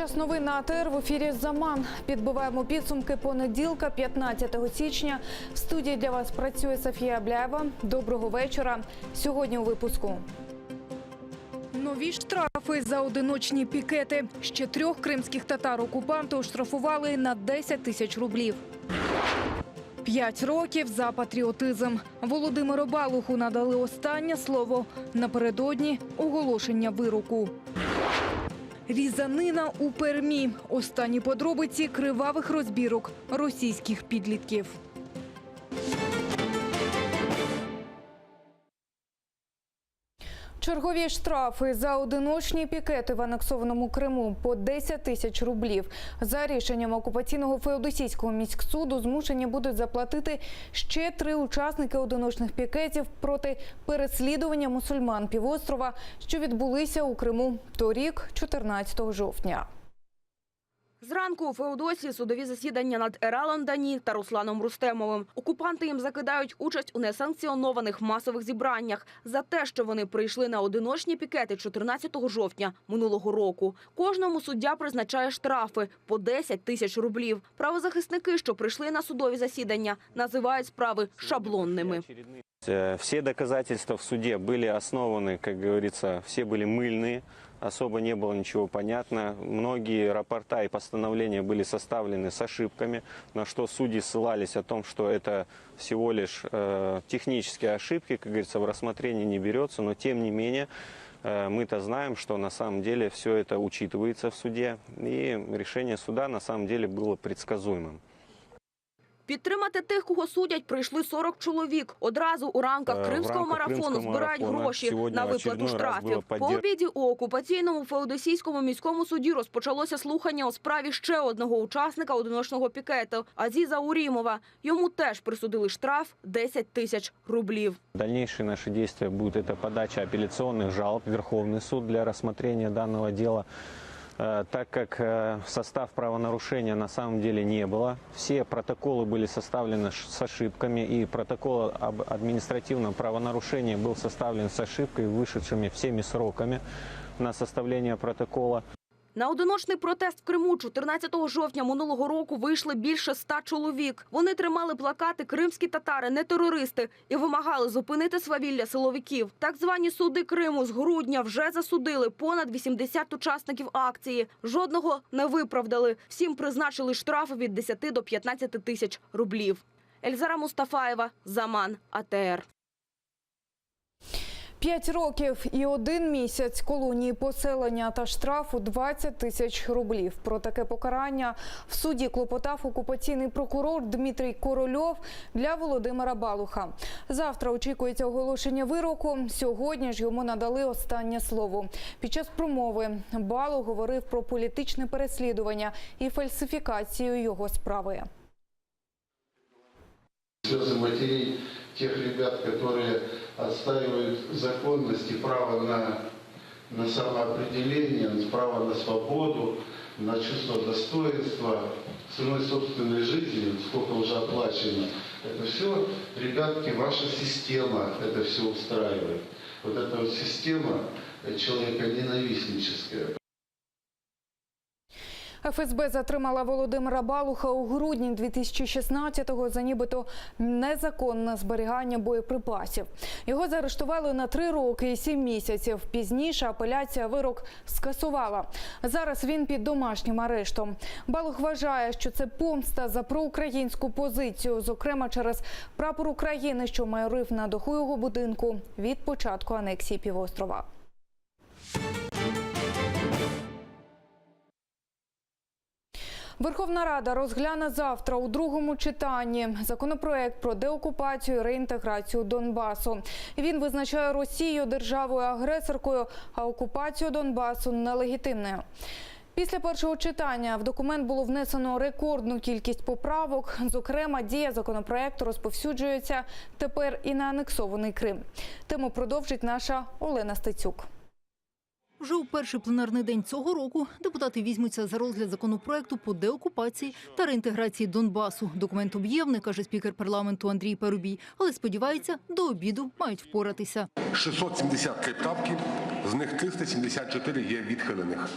Час новин на АТР, в ефірі «Заман». Підбиваємо підсумки понеділка, 15 січня. В студії для вас працює Софія Абляєва. Доброго вечора. Сьогодні у випуску. Нові штрафи за одиночні пікети. Ще 3 кримських татар окупанти оштрафували на 10 тисяч рублів. 5 років за патріотизм. Володимиру Балуху надали останнє слово напередодні оголошення вироку. Різанина у Пермі. Останні подробиці кривавих розбірок російських підлітків. Чергові штрафи за одиночні пікети в анексованому Криму по 10 тисяч рублів. За рішенням окупаційного феодосійського міськсуду змушені будуть заплатити ще 3 учасники одиночних пікетів проти переслідування мусульман півострова, що відбулися у Криму торік, 14 жовтня. Зранку у Феодосії судові засідання над Ералом Дані та Русланом Рустемовим. Окупанти їм закидають участь у несанкціонованих масових зібраннях за те, що вони прийшли на одиночні пікети 14 жовтня минулого року. Кожному суддя призначає штрафи по 10 тисяч рублів. Правозахисники, що прийшли на судові засідання, називають справи шаблонними. Все доказательства в суде были основаны, как говорится, все были мыльные, особо не было ничего понятно. Многие рапорта и постановления были составлены с ошибками, на что судьи ссылались о том, что это всего лишь технические ошибки, как говорится, в рассмотрение не берется, но тем не менее мы-то знаем, что на самом деле все это учитывается в суде, и решение суда на самом деле было предсказуемым. Підтримати тих, кого судять, прийшли 40 чоловік. Одразу у рамках кримського марафону збирають гроші на виплату штрафів. По обіді у окупаційному феодосійському міському суді розпочалося слухання у справі ще одного учасника одиночного пікету – Азіза Урімова. Йому теж присудили штраф 10 тисяч рублів. Дальнейшие наши действия будут это подача апелляционных жалоб в Верховный суд для рассмотрения данного дела. Так как состав правонарушения на самом деле не было, все протоколы были составлены с ошибками, и протокол об административном правонарушении был составлен с ошибкой, вышедшими всеми сроками на составление протокола. На одиночний протест в Криму 14 жовтня минулого року вийшли більше 100 чоловік. Вони тримали плакати «Кримські татари не терористи» і вимагали зупинити свавілля силовиків. Так звані суди Криму з грудня вже засудили понад 80 учасників акції. Жодного не виправдали. Всім призначили штрафи від 10 до 15 тисяч рублів. Ельзара Мустафаєва, «Заман», АТР. 5 років і 1 місяць колонії поселення та штрафу 20 тисяч рублів. Про таке покарання в суді клопотав окупаційний прокурор Дмитрій Корольов для Володимира Балуха. Завтра очікується оголошення вироку. Сьогодні ж йому надали останнє слово. Під час промови Балух говорив про політичне переслідування і фальсифікацію його справи. Слезы матерей тех ребят, которые отстаивают законность и право на самоопределение, право на свободу, на чувство достоинства, ценой собственной жизни, сколько уже оплачено. Это все, ребятки, ваша система это все устраивает. Вот эта вот система человеконенавистническая. ФСБ затримала Володимира Балуха у грудні 2016-го за нібито незаконне зберігання боєприпасів. Його заарештували на 3 роки і 7 місяців. Пізніше апеляція вирок скасувала. Зараз він під домашнім арештом. Балух вважає, що це помста за проукраїнську позицію, зокрема через прапор України, що майорив на даху його будинку від початку анексії півострова. Верховна Рада розгляне завтра у другому читанні законопроект про деокупацію і реінтеграцію Донбасу. Він визначає Росію державою-агресоркою, а окупацію Донбасу – нелегітимною. Після першого читання в документ було внесено рекордну кількість поправок. Зокрема, дія законопроекту розповсюджується тепер і на анексований Крим. Тему продовжить наша Олена Стецюк. Вже у перший пленарний день цього року депутати візьмуться за розгляд законопроекту по деокупації та реінтеграції Донбасу. Документ об'ємний, каже спікер парламенту Андрій Парубій, але сподівається, до обіду мають впоратися. 673 правки, з них 374 є відхилених.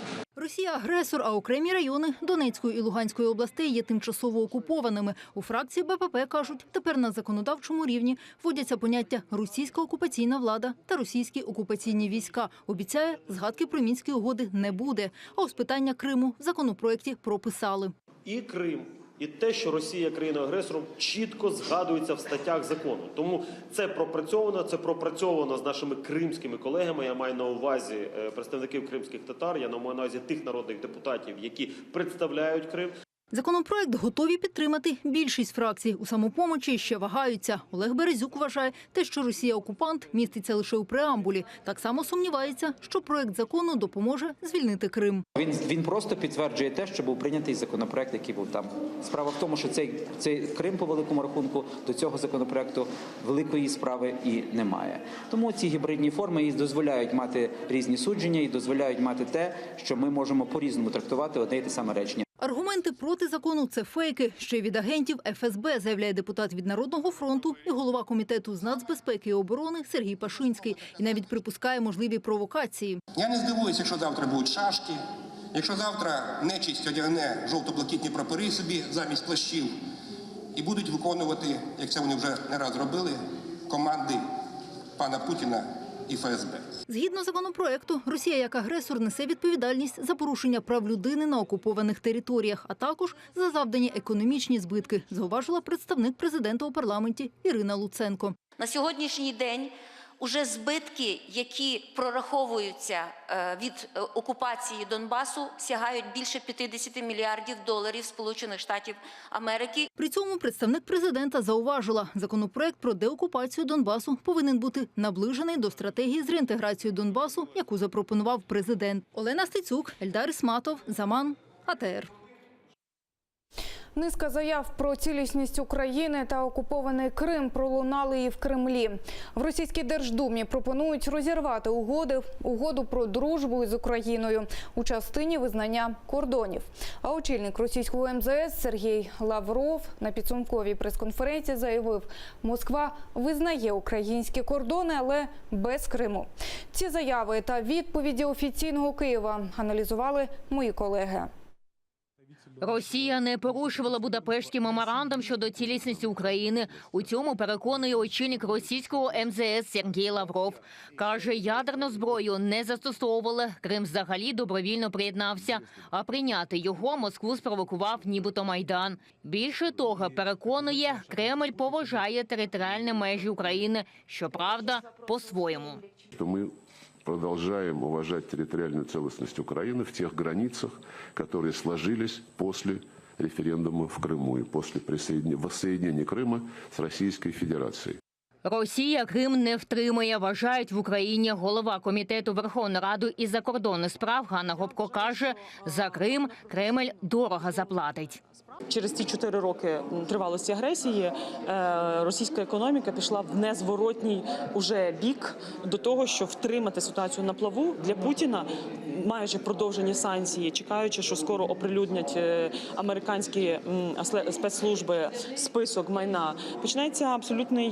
Росія – агресор, а окремі райони Донецької і Луганської областей є тимчасово окупованими. У фракції БПП кажуть, тепер на законодавчому рівні вводяться поняття «російська окупаційна влада» та «російські окупаційні війська». Обіцяє, згадки про Мінські угоди не буде. А ось питання Криму в законопроекті прописали. І Крим, і те, що Росія є країною-агресором, чітко згадується в статтях закону. Тому це пропрацьовано з нашими кримськими колегами. Я маю на увазі представників кримських татар, я маю на увазі тих народних депутатів, які представляють Крим. Законопроект готові підтримати більшість фракцій. У «Самопомочі» ще вагаються. Олег Березюк вважає, те, що Росія – окупант, міститься лише у преамбулі. Так само сумнівається, що проект закону допоможе звільнити Крим. Він просто підтверджує те, що був прийнятий законопроект, який був там. Справа в тому, що цей Крим, по великому рахунку, до цього законопроекту великої справи і немає. Тому ці гібридні форми і дозволяють мати різні судження, і дозволяють мати те, що ми можемо по-різному трактувати одне і те саме речення. Аргументи проти закону – це фейки. Ще й від агентів ФСБ, заявляє депутат від Народного фронту і голова комітету з нацбезпеки і оборони Сергій Пашинський. І навіть припускає можливі провокації. Я не здивуюся, якщо завтра будуть шашки, якщо завтра нечисть одягне жовто-блакитні прапори собі замість плащів і будуть виконувати, як це вони вже не раз робили, команди пана Путіна і ФСБ. Згідно законопроекту, Росія як агресор несе відповідальність за порушення прав людини на окупованих територіях, а також за завдані економічні збитки, зауважила представник президента у парламенті Ірина Луценко. На сьогоднішній день уже збитки, які прораховуються від окупації Донбасу, сягають більше 50 мільярдів доларів Сполучених Штатів Америки. При цьому представник президента зауважила, законопроект про деокупацію Донбасу повинен бути наближений до стратегії з реінтеграцією Донбасу, яку запропонував президент. Олена Стецюк, Ельдар Ісматов, Заман, АТР. Низка заяв про цілісність України та окупований Крим пролунали і в Кремлі. В Російській Держдумі пропонують розірвати угоду про дружбу із Україною у частині визнання кордонів. А очільник російського МЗС Сергій Лавров на підсумковій прес-конференції заявив, Москва визнає українські кордони, але без Криму. Ці заяви та відповіді офіційного Києва аналізували мої колеги. Росія не порушувала Будапештський меморандум щодо цілісності України. У цьому переконує очільник російського МЗС Сергій Лавров. Каже, ядерну зброю не застосовували, Крим взагалі добровільно приєднався. А прийняти його Москву спровокував нібито Майдан. Більше того, переконує, Кремль поважає територіальні межі України, щоправда, по-своєму. Ми продолжаем уважать территориальную целостность Украины в тех границах, которые сложились после референдума в Крыму и после воссоединения Крыма с Российской Федерацией. Росія Крим не втримає, вважають в Україні. Голова комітету Верховної Ради із закордонних справ Ганна Гопко каже, за Крим Кремль дорого заплатить. Через ці 4 роки тривалості агресії російська економіка пішла в незворотній уже бік до того, щоб втримати ситуацію на плаву для Путіна, маючи продовжені санкції, чекаючи, що скоро оприлюднять американські спецслужби список майна, почнеться абсолютний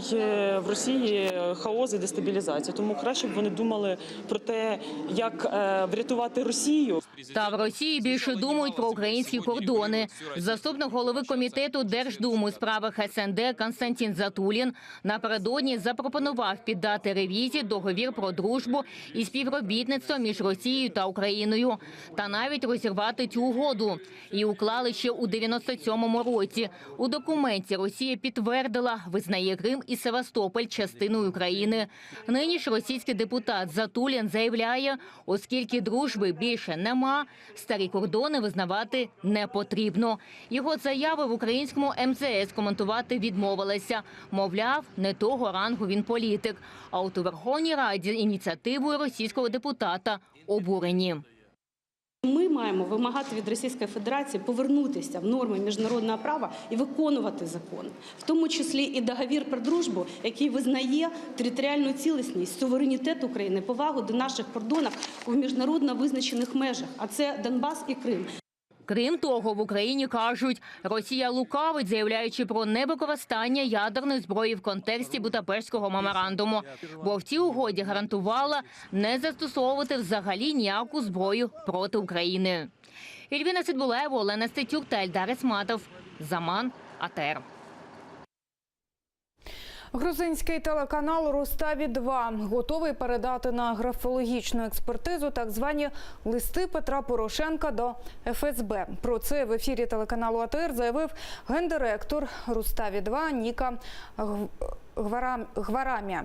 в Росії хаос і дестабілізація. Тому краще б вони думали про те, як врятувати Росію. Та в Росії більше думають про українські кордони. Заступник голови комітету Держдуми у справах СНД Константин Затулін напередодні запропонував піддати ревізії договір про дружбу і співробітництво між Росією та Україною. Та навіть розірвати цю угоду. Її уклали ще у 97-му році. У документі Росія підтвердила, визнає Крим і Севастополь частиною України. Нині ж російський депутат Затулін заявляє, оскільки дружби більше нема, старі кордони визнавати не потрібно. Його заяви в українському МЗС коментувати відмовилися. Мовляв, не того рангу він політик. А от у Верховній Раді ініціативою російського депутата обурені. Ми маємо вимагати від Російської Федерації повернутися в норми міжнародного права і виконувати закон. В тому числі і договір про дружбу, який визнає територіальну цілісність, суверенітет України, повагу до наших кордонів у міжнародно визначених межах. А це Донбас і Крим. Крім того, в Україні кажуть, Росія лукавить, заявляючи про невикористання ядерної зброї в контексті Будапештського меморандуму, бо в цій угоді гарантувала не застосовувати взагалі ніяку зброю проти України. Ільвіна Сидбулаєва, Олена Стецюк та Ельдар Ісматов. Заман, АТР. Грузинський телеканал «Руставі-2» готовий передати на графологічну експертизу так звані листи Петра Порошенка до ФСБ. Про це в ефірі телеканалу АТР заявив гендиректор «Руставі-2» Ніка Гварамія.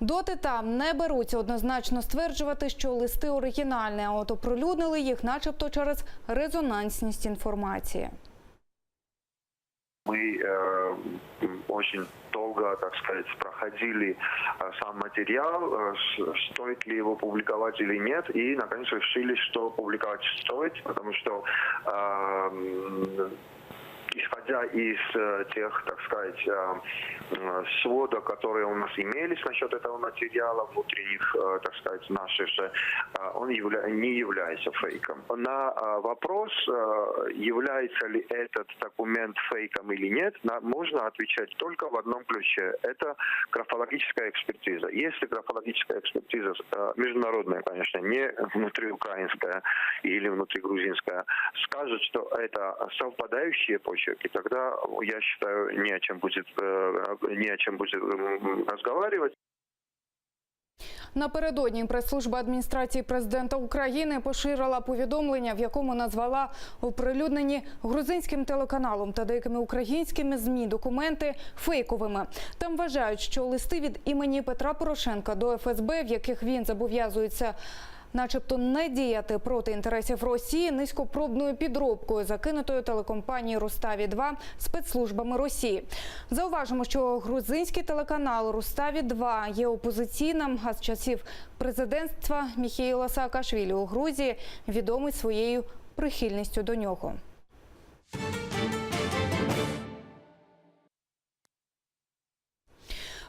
Доти там не беруться однозначно стверджувати, що листи оригінальні, а от оприлюднили їх начебто через резонансність інформації. Мы очень долго, так сказать, проходили сам материал, стоит ли его публиковать или нет, и наконец решили, что публиковать стоит, потому что исходя из тех, так сказать, сводок, которые у нас имелись насчет этого материала, внутренних, так сказать, наших же, он не является фейком. На вопрос, является ли этот документ фейком или нет, можно отвечать только в одном ключе. Это графологическая экспертиза. Если графологическая экспертиза, международная, конечно, не внутриукраинская или внутригрузинская, скажет, что это совпадающие почерки, тогда, я считаю, не о чем будет разговаривать. Напередодні прес-служба адміністрації президента України поширила повідомлення, в якому назвала оприлюднені грузинським телеканалом та деякими українськими ЗМІ документи фейковими. Там вважають, що листи від імені Петра Порошенка до ФСБ, в яких він зобов'язується начебто не діяти проти інтересів Росії, низькопробною підробкою, закинутою телекомпанією «Руставі-2» спецслужбами Росії. Зауважимо, що грузинський телеканал «Руставі-2» є опозиційним, а з часів президентства Міхеїла Саакашвілі у Грузії відомий своєю прихильністю до нього.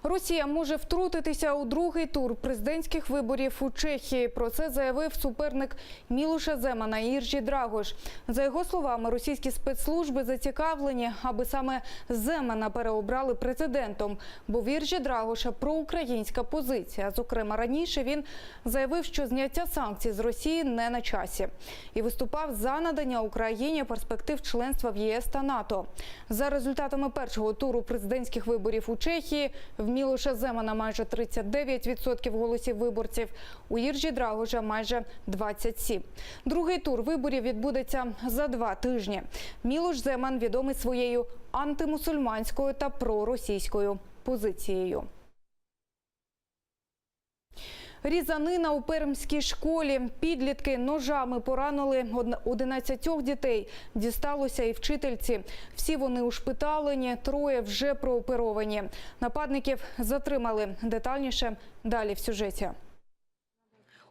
Росія може втрутитися у другий тур президентських виборів у Чехії. Про це заявив суперник Мілоша Земана Іржі Драгош. За його словами, російські спецслужби зацікавлені, аби саме Земана переобрали президентом, бо в Іржі Драгоша проукраїнська позиція. Зокрема, раніше він заявив, що зняття санкцій з Росії не на часі. І виступав за надання Україні перспектив членства в ЄС та НАТО. За результатами першого туру президентських виборів у Чехії в Мілоша Земана майже 39% голосів виборців, у Іржі Драгоша майже 27%. Другий тур виборів відбудеться за 2 тижні. Мілош Земан відомий своєю антимусульманською та проросійською позицією. Різанина у пермській школі. Підлітки ножами поранили 11 дітей. Дісталося і вчительці. Всі вони ушпиталені, 3 вже прооперовані. Нападників затримали. Детальніше далі в сюжеті.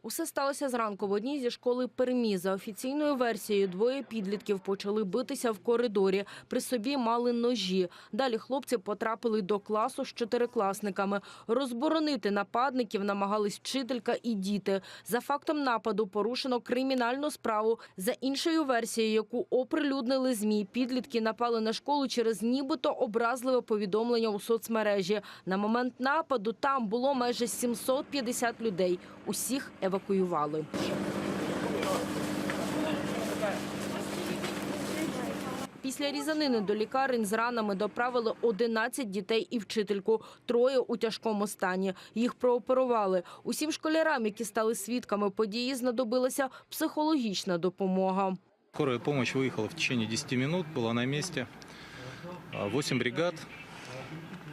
Усе сталося зранку в одній зі школи Пермі. За офіційною версією, 2 підлітків почали битися в коридорі. При собі мали ножі. Далі хлопці потрапили до класу з 4-класниками. Розборонити нападників намагались вчителька і діти. За фактом нападу порушено кримінальну справу. За іншою версією, яку оприлюднили ЗМІ, підлітки напали на школу через нібито образливе повідомлення у соцмережі. На момент нападу там було майже 750 людей. Усіх евакуювали. Після різанини до лікарень з ранами доправили 11 дітей і вчительку, 3 у тяжкому стані. Їх прооперували. Усім школярам, які стали свідками події, знадобилася психологічна допомога. Скорая помощь выехала в течение 10 минут, была на месте. 8 бригад,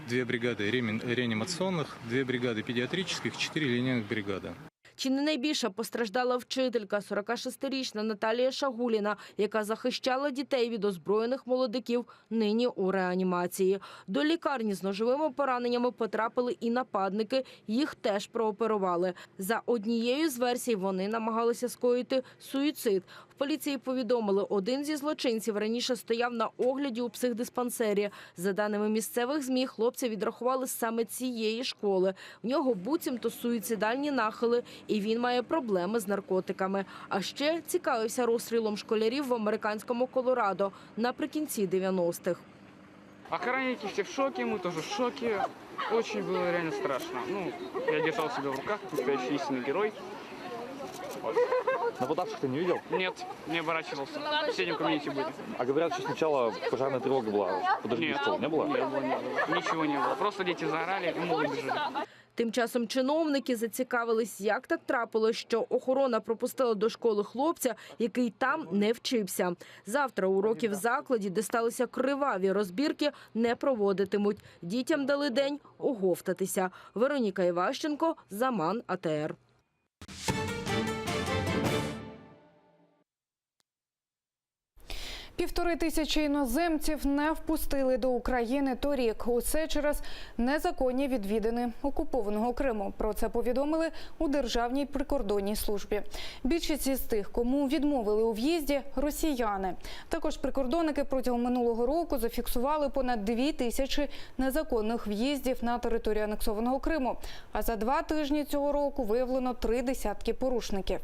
2 бригады реанимационных, 2 бригады педиатрических, 4 линейных бригады. Чи не найбільше постраждала вчителька, 46-річна Наталія Шагуліна, яка захищала дітей від озброєних молодиків, нині у реанімації. До лікарні з ножовими пораненнями потрапили і нападники, їх теж прооперували. За однією з версій вони намагалися скоїти суїцид. В поліції повідомили, один зі злочинців раніше стояв на огляді у психдиспансері. За даними місцевих ЗМІ, хлопця відрахували саме цієї школи. В нього буцімто суїцидальні нахили, і він має проблеми з наркотиками. А ще цікавився розстрілом школярів в американському Колорадо наприкінці 90-х. Охранники все в шоке, мы тоже в шоке. Очень было реально страшно. Я держал себя в руках, настоящий истинный герой. Вот. Нападавших ты не видел? Нет, не оборачивался. В соседнем кабинете были. А говорят, что сначала пожарная тревога была. Подожди, что, не было? Не было. Ничего не было. Просто дети заорали и мы выбежали. Тим часом чиновники зацікавились, як так трапилось, що охорона пропустила до школи хлопця, який там не вчився. Завтра уроків в закладі, де сталися криваві розбірки, не проводитимуть. Дітям дали день оговтатися. Вероніка Іващенко, Заман, АТР. Півтори тисячі іноземців не впустили до України торік. Усе через незаконні відвідини окупованого Криму. Про це повідомили у Державній прикордонній службі. Більшість із тих, кому відмовили у в'їзді – росіяни. Також прикордонники протягом минулого року зафіксували понад 2 тисячі незаконних в'їздів на територію анексованого Криму. А за 2 тижні цього року виявлено 3 десятки порушників.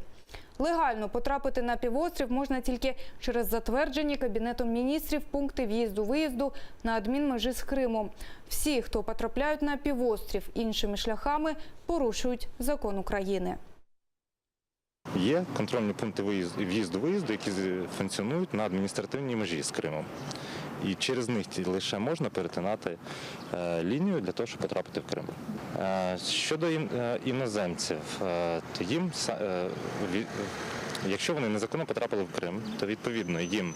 Легально потрапити на півострів можна тільки через затверджені Кабінетом міністрів пункти в'їзду-виїзду на адмінмежі з Кримом. Всі, хто потрапляють на півострів іншими шляхами, порушують закон України. Є контрольні пункти в'їзду-виїзду, які функціонують на адміністративній межі з Кримом. І через них лише можна перетинати лінію для того, щоб потрапити в Крим. Щодо іноземців, то їм, якщо вони незаконно потрапили в Крим, то відповідно їм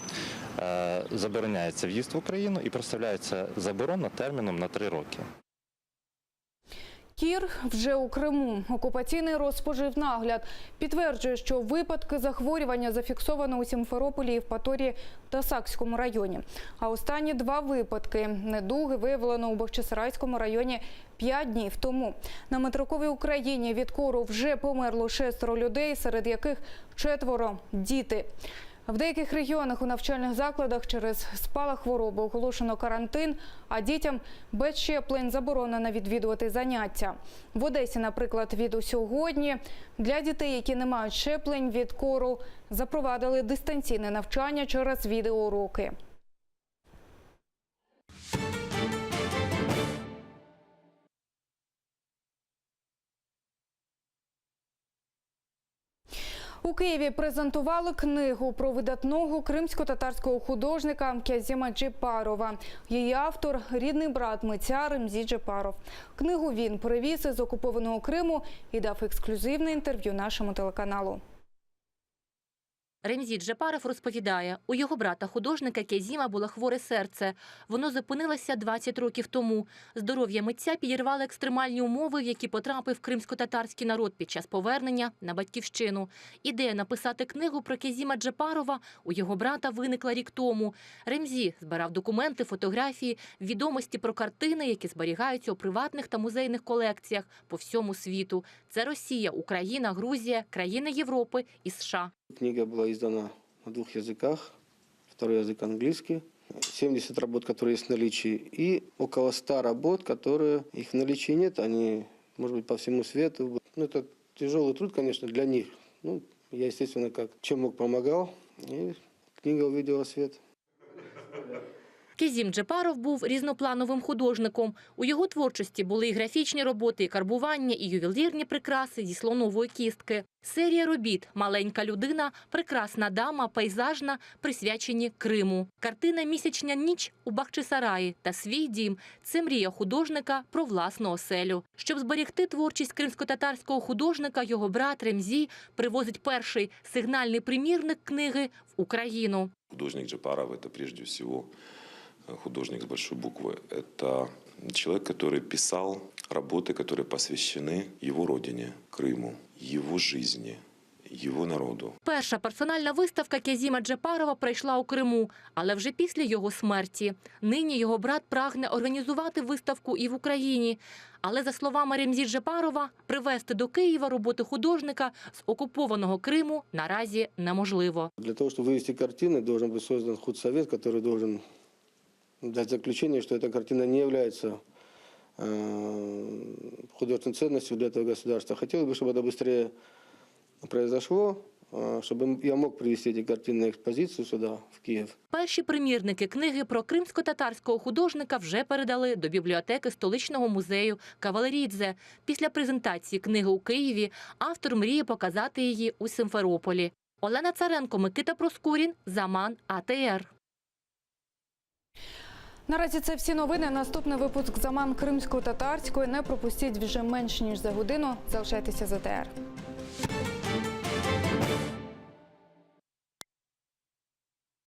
забороняється в'їзд в Україну і проставляється заборона терміном на 3 роки. Кір вже у Криму. Окупаційний Розпоживнагляд підтверджує, що випадки захворювання зафіксовано у Сімферополі, Євпаторії та Сакському районі. А останні 2 випадки недуги виявлено у Бахчисарайському районі 5 днів тому. На материковій Україні від кору вже померло 6 людей, серед яких 4 – діти. В деяких регіонах у навчальних закладах через спалах хвороби оголошено карантин, а дітям без щеплень заборонено відвідувати заняття. В Одесі, наприклад, від сьогодні для дітей, які не мають щеплень від кору, запровадили дистанційне навчання через відеоуроки. У Києві презентували книгу про видатного кримсько-татарського художника Кязіма Джепарова. Її автор – рідний брат митця Ремзі Джепаров. Книгу він привіз із окупованого Криму і дав ексклюзивне інтерв'ю нашому телеканалу. Ремзі Джепаров розповідає, у його брата-художника Кязіма було хворе серце. Воно зупинилося 20 років тому. Здоров'я митця підірвали екстремальні умови, в які потрапив кримсько-татарський народ під час повернення на батьківщину. Ідея написати книгу про Кязіма Джепарова у його брата виникла рік тому. Ремзі збирав документи, фотографії, відомості про картини, які зберігаються у приватних та музейних колекціях по всьому світу. Це Росія, Україна, Грузія, країни Європи і США. Книга была издана на 2 языках. Второй язык английский. 70 работ, которые есть в наличии. И около 100 работ, которые их в наличии нет. Они, может быть, по всему свету. Это тяжелый труд, конечно, для них. Я, естественно, как чем мог, помогал. И книга увидела свет. Кязім Джепаров був різноплановим художником. У його творчості були і графічні роботи, і карбування, і ювелірні прикраси зі слонової кістки. Серія робіт «Маленька людина», «Прекрасна дама», «Пейзажна» присвячені Криму. Картина «Місячна ніч» у Бахчисараї та «Свій дім» – це мрія художника про власну оселю. Щоб зберегти творчість кримсько-татарського художника, його брат Ремзі привозить перший сигнальний примірник книги в Україну. Художник Джепаров – это прежде всего художник с большой буквы. Это человек, который писал работы, которые посвящены его родине, Крыму, его жизни, его народу. Перша персональна виставка Кязіма Джепарова пройшла у Криму, але вже після його смерті. Нині його брат прагне організувати виставку і в Україні. Але, за словами Ремзі Джепарова, привезти до Києва роботи художника з окупованого Криму наразі неможливо. Для того, чтобы вывести картины, должен быть создан худсовет, который должен дать заключение, что эта картина не является художественной ценностью для этого государства. Хотелось бы, чтобы это быстрее произошло, чтобы я мог привезти эти картины на экспозицию сюда, в Киев. Перші примірники книги про кримсько-татарського художника вже передали до бібліотеки столичного музею Кавалерідзе. Після презентації книги у Києві автор мріє показати її у Симферополі. Олена Царенко, Микита Проскурін, Заман, АТР. Наразі це всі новини. Наступний випуск «Заман» кримсько-татарської не пропустіть вже менш ніж за годину. Залишайтеся з АТР.